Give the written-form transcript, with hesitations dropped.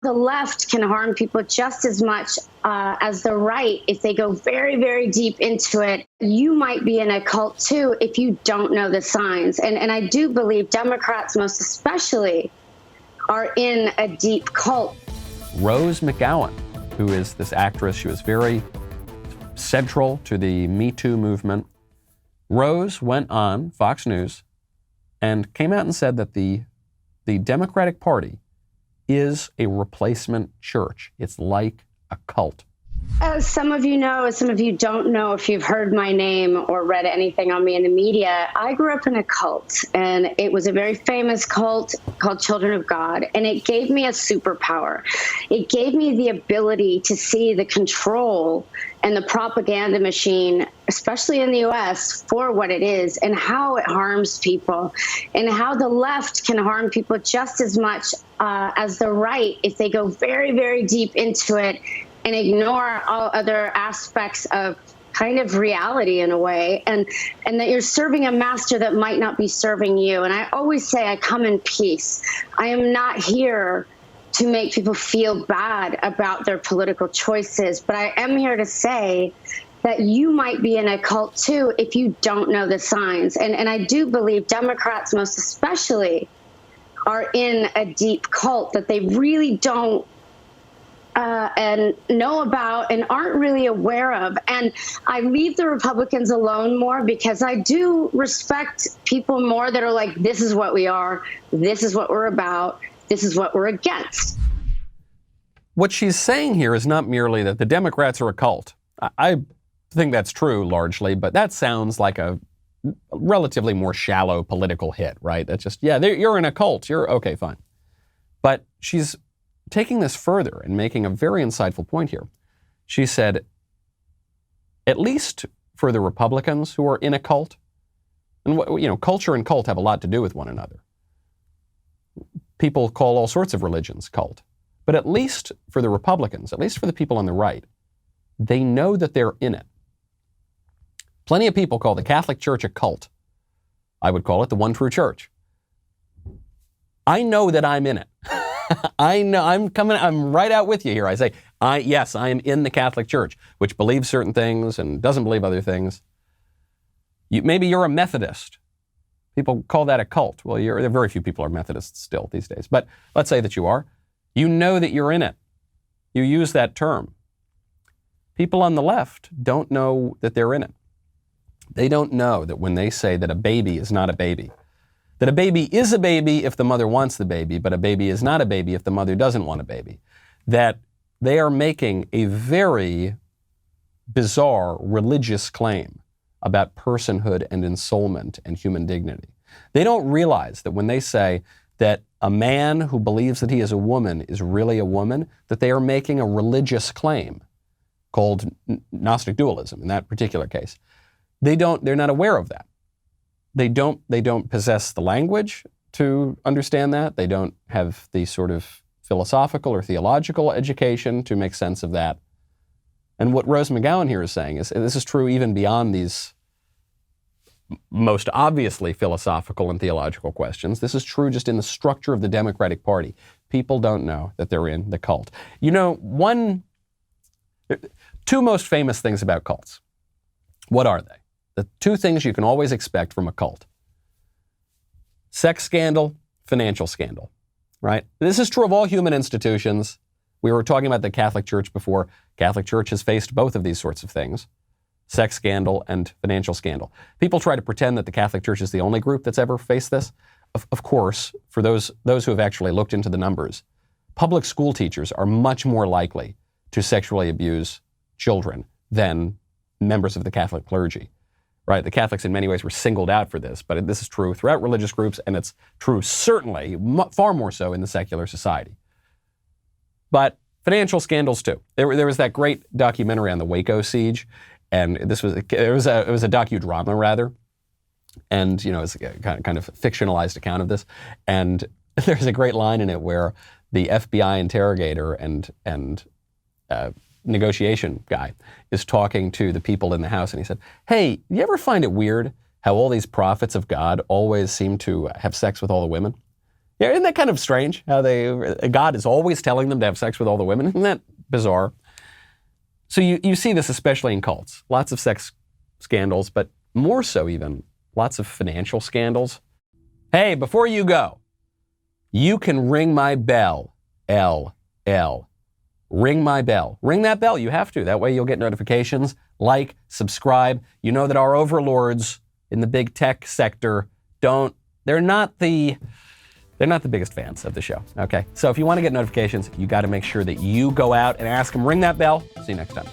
The left can harm people just as much as the right if they go very, very deep into it. You might be in a cult, too, if you don't know the signs. And I do believe Democrats, most especially, are in a deep cult. Rose McGowan, who is this actress, she was very central to the Me Too movement. Rose went on Fox News and came out and said that the Democratic Party is a replacement church. It's like a cult. As some of you know, as some of you don't know, if you've heard my name or read anything on me in the media, I grew up in a cult, and it was a very famous cult called Children of God, and it gave me a superpower. It gave me the ability to see the control and the propaganda machine, especially in the U.S., for what it is and how it harms people, and how the left can harm people just as much as the right if they go very, very deep into it and ignore all other aspects of kind of reality in a way, and that you're serving a master that might not be serving you. And I always say I come in peace. I am not here to make people feel bad about their political choices, but I am here to say that you might be in a cult too if you don't know the signs. And I do believe Democrats, most especially, are in a deep cult that they really don't and know about and aren't really aware of. And I leave the Republicans alone more because I do respect people more that are like, this is what we are, this is what we're about, this is what we're against. What she's saying here is not merely that the Democrats are a cult. I think that's true largely, but that sounds like a relatively more shallow political hit, right? That's just, yeah, you're in a cult. You're okay, fine. But she's taking this further and making a very insightful point here. She said, at least for the Republicans who are in a cult, and culture and cult have a lot to do with one another. People call all sorts of religions cult. But at least for the Republicans, at least for the people on the right, they know that they're in it. Plenty of people call the Catholic Church a cult. I would call it the one true church. I know that I'm in it. I know I'm right out with you here. I say, yes, I am in the Catholic Church, which believes certain things and doesn't believe other things. Maybe you're a Methodist. People call that a cult. Well, there are very few people are Methodists still these days. But let's say that you are. You know that you're in it. You use that term. People on the left don't know that they're in it. They don't know that when they say that a baby is not a baby, that a baby is a baby if the mother wants the baby, but a baby is not a baby if the mother doesn't want a baby, that they are making a very bizarre religious claim about personhood and ensoulment and human dignity. They don't realize that when they say that a man who believes that he is a woman is really a woman, that they are making a religious claim called Gnostic dualism in that particular case. They're not aware of that. They don't possess the language to understand that. They don't have the sort of philosophical or theological education to make sense of that. And what Rose McGowan here is saying is, and this is true even beyond these most obviously philosophical and theological questions, this is true just in the structure of the Democratic Party. People don't know that they're in the cult. Two most famous things about cults. What are they? The two things you can always expect from a cult. Sex scandal, financial scandal, right? This is true of all human institutions. We were talking about the Catholic Church before. Catholic Church has faced both of these sorts of things, sex scandal and financial scandal. People try to pretend that the Catholic Church is the only group that's ever faced this. Of course, for those who have actually looked into the numbers, public school teachers are much more likely to sexually abuse children than members of the Catholic clergy. Right? The Catholics in many ways were singled out for this, but this is true throughout religious groups, and it's true certainly far more so in the secular society. But financial scandals too. There was that great documentary on the Waco siege, and it was a docudrama rather, and it's a kind of fictionalized account of this. And there's a great line in it where the FBI interrogator and negotiation guy is talking to the people in the house, and he said, "Hey, you ever find it weird how all these prophets of God always seem to have sex with all the women? Yeah, isn't that kind of strange? How God is always telling them to have sex with all the women? Isn't that bizarre? So you see this especially in cults. Lots of sex scandals, but more so even lots of financial scandals. Hey, before you go, you can ring my bell, LL. Ring my bell. Ring that bell. You have to. That way you'll get notifications. Like, subscribe. You know that our overlords in the big tech sector they're not the biggest fans of the show. Okay. So if you want to get notifications, you got to make sure that you go out and ask them, ring that bell. See you next time.